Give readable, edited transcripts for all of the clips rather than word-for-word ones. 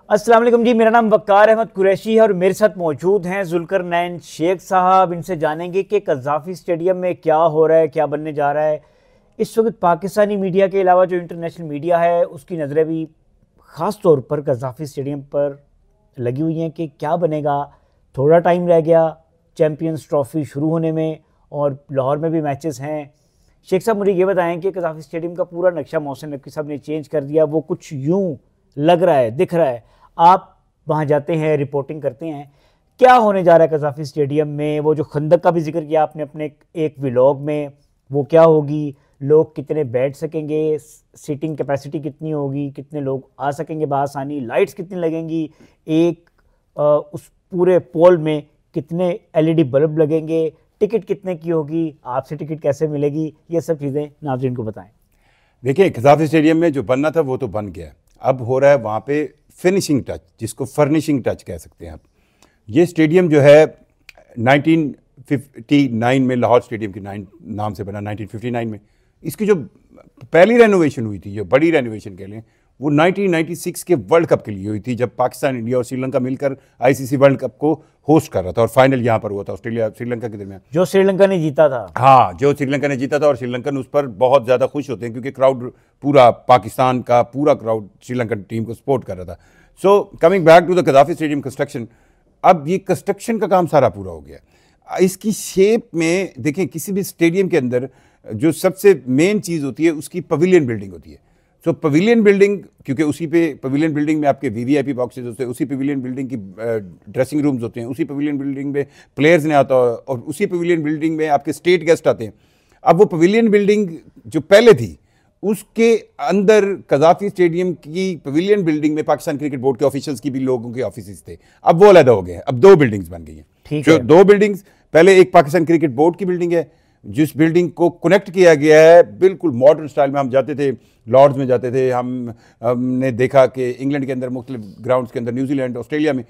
अस्सलाम वालेकुम जी, मेरा नाम वक़ार अहमद कुरैशी है और मेरे साथ मौजूद हैं जुल्करनैन शेख साहब। इनसे जानेंगे कि कज़ाफ़ी स्टेडियम में क्या हो रहा है, क्या बनने जा रहा है। इस वक्त पाकिस्तानी मीडिया के अलावा जो इंटरनेशनल मीडिया है उसकी नज़रें भी ख़ास तौर पर कज़ाफ़ी स्टेडियम पर लगी हुई हैं कि क्या बनेगा। थोड़ा टाइम रह गया चैम्पियंस ट्रॉफ़ी शुरू होने में और लाहौर में भी मैचेस हैं। शेख साहब मुझे ये बताएं कि कज़ाफ़ी स्टेडियम का पूरा नक्शा मोहसिन नकवी साहब ने चेंज कर दिया। वो कुछ यूँ लग रहा है, दिख रहा है। आप वहाँ जाते हैं, रिपोर्टिंग करते हैं, क्या होने जा रहा है कज़ाफ़ी स्टेडियम में। वो जो खंदक का भी जिक्र किया आपने अपने एक व्लॉग में, वो क्या होगी, लोग कितने बैठ सकेंगे, सीटिंग कैपेसिटी कितनी होगी, कितने लोग आ सकेंगे बआसानी, लाइट्स कितनी लगेंगी, उस पूरे पोल में कितने एलईडी बल्ब लगेंगे, टिकट कितने की होगी, आपसे टिकट कैसे मिलेगी, ये सब चीज़ें नाज़रीन को बताएं। देखिए, कज़ाफ़ी स्टेडियम में जो बनना था वो तो बन गया, अब हो रहा है वहाँ पे फिनिशिंग टच, जिसको फर्निशिंग टच कह सकते हैं आप। ये स्टेडियम जो है 1959 में लाहौर स्टेडियम के नाम से बना, 1959 में। इसकी जो पहली रेनोवेशन हुई थी, जो बड़ी रेनोवेशन के लिए, वो 1996 के वर्ल्ड कप के लिए हुई थी, जब पाकिस्तान, इंडिया और श्रीलंका मिलकर आईसीसी वर्ल्ड कप को होस्ट कर रहा था और फाइनल यहाँ पर हुआ था ऑस्ट्रेलिया श्रीलंका के दरमियान, जो श्रीलंका ने जीता था। हाँ, जो श्रीलंका ने जीता था और श्रीलंकन उस पर बहुत ज़्यादा खुश होते हैं क्योंकि क्राउड, पूरा पाकिस्तान का पूरा क्राउड श्रीलंकन टीम को सपोर्ट कर रहा था। So coming back to the Gaddafi stadium construction, अब ये कंस्ट्रक्शन का काम सारा पूरा हो गया। इसकी शेप में देखें, किसी भी स्टेडियम के अंदर जो सबसे मेन चीज़ होती है उसकी पवेलियन बिल्डिंग होती है। सो पवेलियन बिल्डिंग, क्योंकि उसी पे पवेलियन बिल्डिंग में आपके वीवीआईपी बॉक्सेज होते हैं, उसी पवेलियन बिल्डिंग की ड्रेसिंग रूम्स होते हैं, उसी पवेलियन बिल्डिंग में प्लेयर्स ने आता है और उसी पवेलियन बिल्डिंग में आपके स्टेट गेस्ट आते हैं। अब वो पवेलियन बिल्डिंग जो पहले थी, उसके अंदर कज़ाफ़ी स्टेडियम की पवेलियन बिल्डिंग में पाकिस्तान क्रिकेट बोर्ड के ऑफिशियल्स की भी लोगों के ऑफिस थे। अब वो अलग हो गए हैं, अब दो बिल्डिंग्स बन गई हैं। जो दो बिल्डिंग्स, पहले एक पाकिस्तान क्रिकेट बोर्ड की बिल्डिंग है, जिस बिल्डिंग को कनेक्ट किया गया है बिल्कुल मॉडर्न स्टाइल में। हम जाते थे, लॉर्ड्स में जाते थे, हमने देखा कि इंग्लैंड के अंदर, मुख्तलिफ ग्राउंड्स के अंदर, न्यूजीलैंड, ऑस्ट्रेलिया में,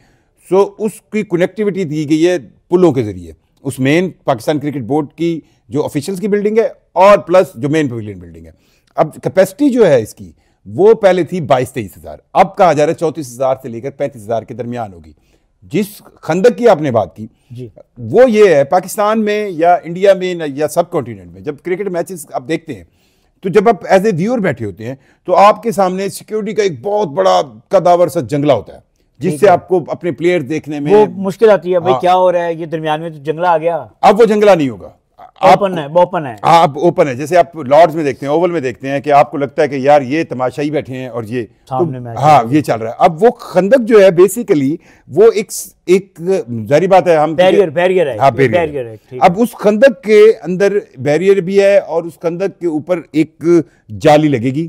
सो उसकी कनेक्टिविटी दी गई है पुलों के ज़रिए, उस मेन पाकिस्तान क्रिकेट बोर्ड की जो ऑफिशियल्स की बिल्डिंग है और प्लस जो मेन पवेलियन बिल्डिंग है। अब कैपेसिटी जो है इसकी, वो पहले थी 22-23 हज़ार, अब कहा जा रहा है 34,000 से लेकर 35,000 के दरमियान होगी। जिस खंदक की आपने बात की जी, वो ये है, पाकिस्तान में या इंडिया में या सब कॉन्टिनेंट में जब क्रिकेट मैचेस आप देखते हैं, तो जब आप एज ए व्यूअर बैठे होते हैं तो आपके सामने सिक्योरिटी का एक बहुत बड़ा कदावर सा जंगला होता है, जिससे आपको अपने प्लेयर देखने में वो मुश्किल आती है। भाई क्या हो रहा है, ये दरमियान में तो जंगला आ गया। अब वो जंगला नहीं होगा, ओपन है, ओपन है। हाँ, अब ओपन है। जैसे आप लॉर्ड्स में देखते हैं, ओवल में देखते हैं कि आपको लगता है कि यार ये तमाशाई बैठे हैं और ये सामने मैच, हाँ, ये चल रहा है। अब वो खंदक जो है बेसिकली वो एक जारी बात है, हम बैरियर है। हाँ, बैरियर है। अब उस खंदक के अंदर बैरियर भी है और उस खंदक के ऊपर एक जाली लगेगी,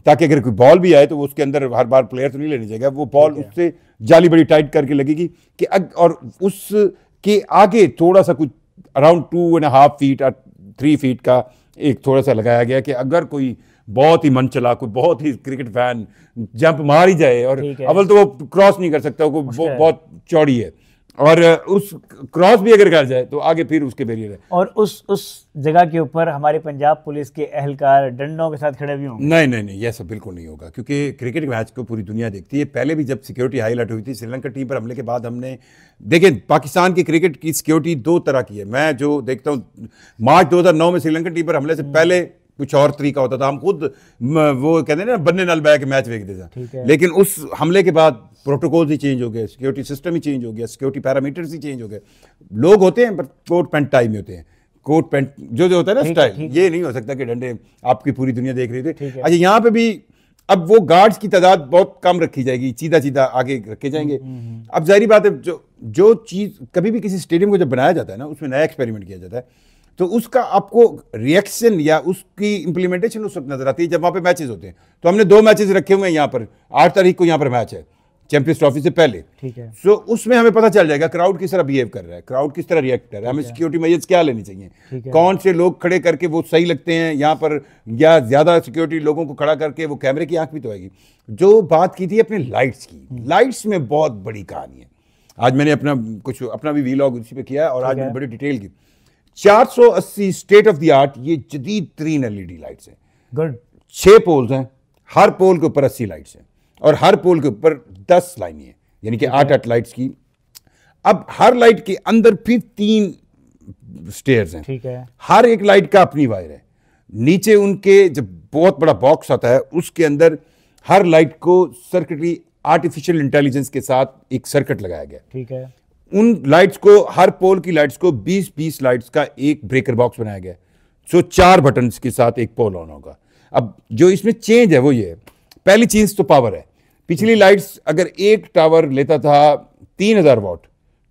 ताकि अगर कोई बॉल भी आए तो वो उसके अंदर हर बार प्लेयर तो नहीं लेने जाएगा, वो बॉल उससे जाली बड़ी टाइट करके लगेगी कि और उसके आगे थोड़ा सा कुछ अराउंड 2.5 फीट और 3 फीट का एक थोड़ा सा लगाया गया कि अगर कोई बहुत ही मन चला, कोई बहुत ही क्रिकेट फैन जंप मार ही जाए, और अव्वल तो वो क्रॉस नहीं कर सकता, वो बहुत चौड़ी है, और उस क्रॉस भी अगर कर जाए तो आगे फिर उसके बैरियर है। और उस जगह के ऊपर हमारे पंजाब पुलिस के एहलकार डंडों के साथ खड़े भी होंगे। नहीं, ये सब बिल्कुल नहीं होगा, क्योंकि क्रिकेट मैच को पूरी दुनिया देखती है। पहले भी जब सिक्योरिटी हाईलाइट हुई थी श्रीलंका टीम पर हमले के बाद, हमने देखें पाकिस्तान की क्रिकेट की सिक्योरिटी दो तरह की है। मैं जो देखता हूँ, मार्च 2009 में श्रीलंका टीम पर हमले से पहले कुछ और तरीका होता था, हम खुद वो कहते हैं ना बन्ने नाल बैठ के मैच देखते थे, लेकिन उस हमले के बाद प्रोटोकॉल ही चेंज हो गए, सिक्योरिटी सिस्टम ही चेंज हो गया, सिक्योरिटी पैरामीटर्स ही चेंज हो गए। लोग होते हैं पर कोट पैंट टाई में होते हैं, कोट पैंट जो होता है ना स्टाइल, ये नहीं हो सकता कि डंडे आपकी पूरी दुनिया देख रही थी। अच्छा, यहाँ पे भी अब वो गार्ड्स की तादाद बहुत कम रखी जाएगी, सीधा आगे रखे जाएंगे। अब जाहिर बात है, जो चीज़ कभी भी किसी स्टेडियम को जब बनाया जाता है ना, उसमें नया एक्सपेरिमेंट किया जाता है, तो उसका आपको रिएक्शन या उसकी इंप्लीमेंटेशन उस वक्त नजर आती है जब वहाँ पे मैचेस होते हैं। तो हमने 2 मैचेस रखे हुए हैं यहाँ पर, 8 तारीख को यहाँ पर मैच है चैंपियंस ट्रॉफी से पहले, ठीक है। सो उसमें हमें पता चल जाएगा क्राउड किस तरह बिहेव कर रहा है, क्राउड किस तरह रिएक्ट कर रहा है, हमें सिक्योरिटी मेजर्स क्या लेनी चाहिए, कौन से लोग खड़े करके वो सही लगते हैं यहाँ पर, या ज़्यादा सिक्योरिटी लोगों को खड़ा करके वो कैमरे की आंख भी तो आएगी। जो बात की थी अपने लाइट्स की, लाइट्स में बहुत बड़ी कहानी है। आज मैंने अपना भी वीलॉग उसी पे किया और आज मैंने बड़ी डिटेल की। 480 स्टेट ऑफ द आर्ट ये जदीद तरीन एलईडी लाइट्स हैं। गुड। 6 पोल्स हैं, हर पोल के ऊपर 80 लाइट्स हैं, और हर पोल के ऊपर 10 लाइनें हैं, यानी कि 8-8 लाइट्स की। अब हर लाइट के अंदर फिर 3 स्टेयर्स हैं। ठीक है। हर एक लाइट का अपनी वायर है। नीचे उनके जब बहुत बड़ा बॉक्स आता है उसके अंदर हर लाइट को सर्किटरी आर्टिफिशियल इंटेलिजेंस के साथ एक सर्किट लगाया गया। ठीक है। उन लाइट्स को, हर पोल की लाइट्स को 20-20 लाइट्स का एक ब्रेकर बॉक्स बनाया गया। सो 4 बटन्स के साथ एक पोल ऑन होगा। अब जो इसमें चेंज है वो ये है, पहली चीज तो पावर है। पिछली लाइट्स अगर एक टावर लेता था 3000 वॉट,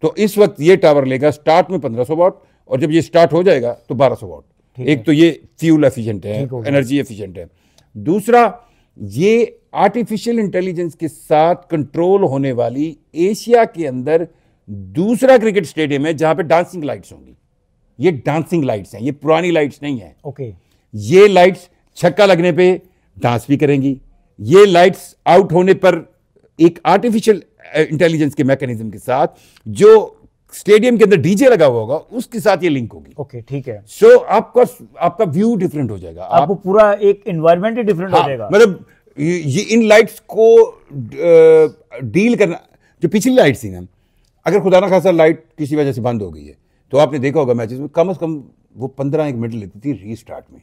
तो इस वक्त ये टावर लेगा स्टार्ट में 1500 वॉट, और जब ये स्टार्ट हो जाएगा तो 1200 वॉट। एक तो ये फ्यूल एफिशिएंट है, एनर्जी एफिशिएंट है। दूसरा, ये आर्टिफिशियल इंटेलिजेंस के साथ कंट्रोल होने वाली एशिया के अंदर दूसरा क्रिकेट स्टेडियम है जहां पे डांसिंग लाइट्स होंगी। ये डांसिंग लाइट्स हैं, ये पुरानी लाइट्स नहीं है। ओके। ये लाइट्स छक्का लगने पे डांस भी करेंगी। ये लाइट्स आउट होने पर एक आर्टिफिशियल इंटेलिजेंस के मैकेनिज्म के साथ जो स्टेडियम के अंदर डीजे लगा हुआ होगा उसके साथ ये लिंक होगी। ओके, ठीक है। सो आपका व्यू डिफरेंट हो जाएगा, आपको पूरा एक एनवायरनमेंट ही डिफरेंट हो जाएगा। मतलब ये इन लाइट्स को डील करना। जो पिछली लाइट्स थी ना, अगर खुदा ना खासा लाइट किसी वजह से बंद हो गई है तो आपने देखा होगा मैचेस में कम से कम वो 15 मिनट लेती थी रीस्टार्ट में।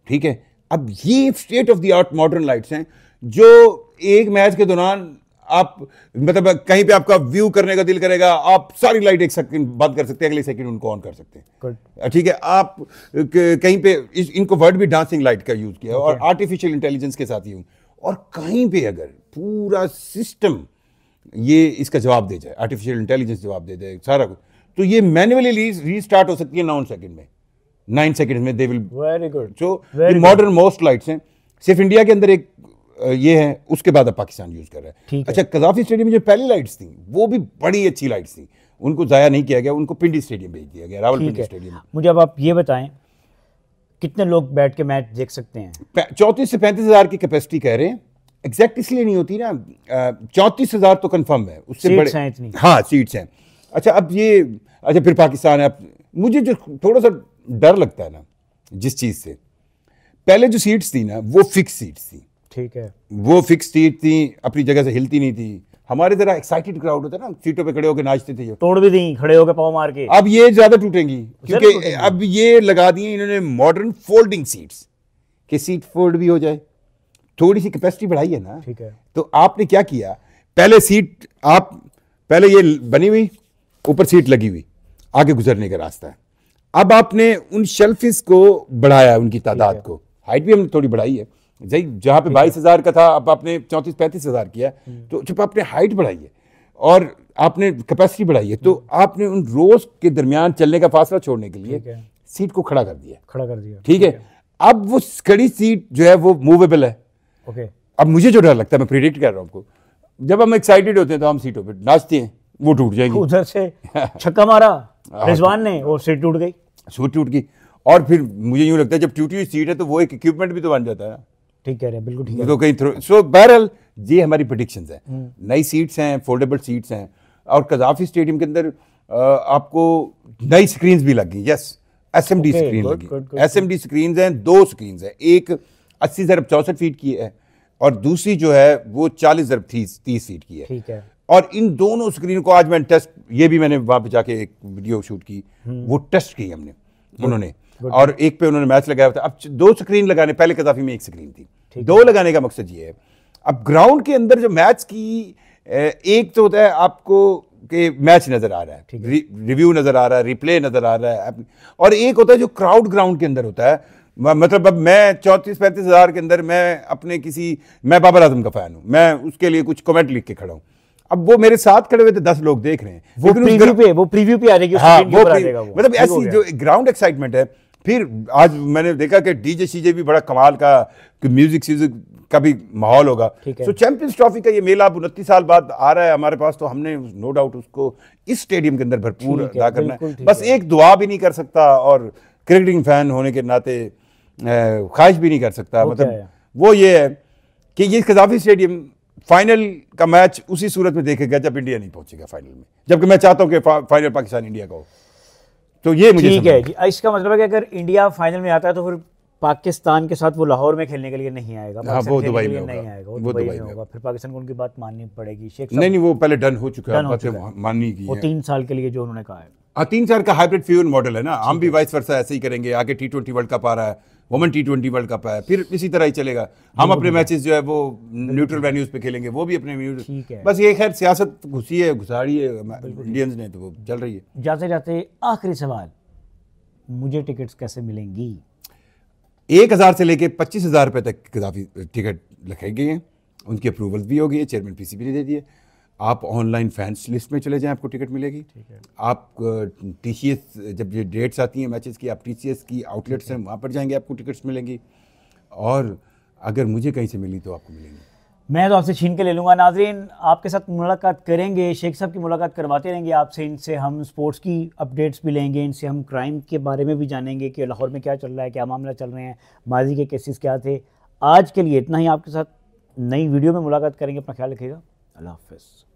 ठीक है। अब ये state of the art modern lights हैं जो एक मैच के दौरान आप मतलब कहीं पे आपका व्यू करने का दिल करेगा, आप सारी लाइट एक सेकंड बंद कर सकते हैं, अगले सेकंड उनको ऑन कर सकते हैं। ठीक है। आप कहीं पे इनको वर्ड भी डांसिंग लाइट का यूज किया और आर्टिफिशियल इंटेलिजेंस के साथ ही। और कहीं पे अगर पूरा सिस्टम ये इसका जवाब दे जाए, आर्टिफिशियल इंटेलिजेंस जवाब दे जाए सारा कुछ, तो ये मैन्युअली रीस्टार्ट हो सकती है 9 सेकंड में, 9 सेकंड में they will. Very good. So modern most lights हैं। सिर्फ इंडिया के अंदर एक ये है, उसके बाद अब पाकिस्तान यूज कर रहा है। अच्छा, कजाफी स्टेडियम में जो पहली लाइट्स थी वो भी बड़ी अच्छी लाइट्स थी, उनको जाया नहीं किया गया, उनको पिंडी स्टेडियम भेज दिया गया, रावलपिंडी स्टेडियम। मुझे अब आप ये बताएं कितने लोग बैठ के मैच देख सकते हैं? 34 से 35 हज़ार की कैपेसिटी कह रहे हैं। एग्जैक्ट इसलिए नहीं होती ना, 34,000 तो कंफर्म है, उससे बड़े हैं इतनी। हाँ, सीट्स हैं। अच्छा, अब ये अच्छा फिर पाकिस्तान है। मुझे जो थोड़ा सा डर लगता है ना जिस चीज से, पहले जो सीट्स थी ना वो फिक्स सीट्स थी। ठीक है। वो फिक्स सीट थी, अपनी जगह से हिलती नहीं थी। हमारे जरा एक्साइटेड क्राउड होता है ना, सीटों पे खड़े होकर नाचते थे, तोड़ भी दी खड़े होकर पाँव मार के। अब ये ज्यादा टूटेंगी क्योंकि अब ये लगा दिए इन्होंने मॉडर्न फोल्डिंग सीट्स, कि सीट फोल्ड भी हो जाए। थोड़ी सी कैपेसिटी बढ़ाई है ना। ठीक है। तो आपने क्या किया, पहले सीट आप पहले ये बनी हुई, ऊपर सीट लगी हुई, आगे गुजरने का रास्ता है। अब आपने उन शेल्फिस को बढ़ाया, उनकी तादाद को, हाइट भी हमने थोड़ी बढ़ाई है। जहां पे 22,000 का था अब आपने 34-35 हज़ार किया, तो जब आपने हाइट बढ़ाई है और आपने कैपेसिटी बढ़ाई है, तो आपने उन रोज के दरमियान चलने का फासला छोड़ने के लिए सीट को खड़ा कर दिया। ठीक है। अब वो खड़ी सीट जो है वो मूवेबल है। ओके। अब मुझे जो डर लगता है, मैं प्रिडिक्ट कर रहा हूं आपको, जब हम एक्साइटेड होते हैं तो हम सीटों पे नाचते हैं, वो टूट जाएगी। उधर से छक्का मारा रिजवान ने, वो सीट टूट गई। सीट टूट गई। और फिर मुझे यूं लगता है जब टूटी हुई सीट है तो वो एक इक्विपमेंट भी तो बन जाता है। ठीक कह रहे हैं, बिल्कुल ठीक है। तो कहीं सो बहरहाल ये हमारी प्रेडिक्शंस हैं। नई सीट्स हैं, फोल्डेबल सीट्स हैं, और कजाफी स्टेडियम के अंदर आपको नई स्क्रीन्स भी लगी। यस, एसएमडी स्क्रीन लगी। एसएमडी स्क्रीन्स हैं, 2 स्क्रीन्स हैं, एक 80x64 फीट की है और दूसरी जो है वो 40x30 फीट की है। ठीक है। और इन दोनों स्क्रीन को आज मैंने टेस्ट, ये भी मैंने वहां पे जाके एक वीडियो शूट की, वो टेस्ट की हमने, उन्होंने, और एक पे उन्होंने मैच लगाया था। अब 2 स्क्रीन लगाने, पहले कजाफी में 1 स्क्रीन थी, 2 लगाने का मकसद ये है। अब ग्राउंड के अंदर जो मैच की एक तो होता है आपको कि मैच नजर आ रहा है, रिव्यू नजर आ रहा है, रिप्ले नजर आ रहा है, और एक होता है जो क्राउड ग्राउंड के अंदर होता है। मतलब अब मैं 34-35 हज़ार के अंदर मैं बाबर आजम का फैन हूं, मैं उसके लिए कुछ कमेंट लिख के खड़ा हूं। अब वो मेरे साथ खड़े हुए थे, 10 लोग देख रहे हैं, वो प्रीव्यू पे आ जाएगी। हाँ, मतलब ऐसी जो ग्राउंड एक्साइटमेंट है। फिर आज मैंने देखा कि डीजे शीजे भी बड़ा कमाल का, म्यूजिक का भी माहौल होगा। सो चैंपियंस ट्रॉफी का ये मेला 29 साल बाद आ रहा है हमारे पास, तो हमने नो डाउट उसको इस स्टेडियम के अंदर भरपूर अदा करना है। बस एक दुआ भी नहीं कर सकता और क्रिकेटिंग फैन होने के नाते ख्वाहिश भी नहीं कर सकता। मतलब वो ये है कि ये कजाफी स्टेडियम फाइनल का मैच उसी सूरत में देखेगा जब इंडिया नहीं पहुंचेगा फाइनल में, जबकि मैं चाहता हूं कि फाइनल पाकिस्तान इंडिया का हो। तो ये मुझे ठीक है। इसका मतलब है कि अगर इंडिया फाइनल में आता है तो फिर पाकिस्तान के साथ वो लाहौर में खेलने के लिए नहीं आएगा, हाँ, वो दुबई में नहीं होगा, आएगा, वो दुबई में होगा। फिर पाकिस्तान को उनकी बात माननी पड़ेगी। शेख नहीं वो पहले डन हो चुका है, माननी की वो 3 साल के लिए जो उन्होंने कहा है। 3 साल का हाइब्रिड फ्यूजन मॉडल है ना, हम भी वाइस वर्सा ऐसे ही करेंगे। आगे T20 वर्ल्ड कप आ रहा है, वुमेन T20 वर्ल्ड कप है, फिर इसी तरह ही चलेगा। हम अपने मैचेस जो है वो न्यूट्रल वेन्यूज पे खेलेंगे, वो भी अपने बस ये खैर सियासत घुसी है, घुसाड़ी है इंडियंस ने, तो वो चल रही है। जाते जाते आखिरी सवाल, मुझे टिकट्स कैसे मिलेंगी? 1000 से लेके 25,000 रुपये तक काफ़ी टिकट रखे गए हैं, उनकी अप्रूवल भी हो गई है, चेयरमैन PCB ने दे दिए। आप ऑनलाइन फैंस लिस्ट में चले जाएं, आपको टिकट मिलेगी। आप TCS, जब ये डेट्स आती हैं मैचेस की, आप TCS की आउटलेट्स हैं वहाँ पर जाएंगे, आपको टिकट्स मिलेंगी। और अगर मुझे कहीं से मिली तो आपको मिलेंगी। मैं तो आपसे छीन के ले लूँगा। नाजरीन, आपके साथ मुलाकात करेंगे, शेख साहब की मुलाकात करवाते रहेंगे आपसे। इनसे हम स्पोर्ट्स की अपडेट्स भी लेंगे, इनसे हम क्राइम के बारे में भी जानेंगे कि लाहौर में क्या चल रहा है, क्या मामला चल रहे हैं, माजी के केसेस क्या थे। आज के लिए इतना ही, आपके साथ नई वीडियो में मुलाकात करेंगे। अपना ख्याल रखिएगा। अल्लाह हाफ़िज़।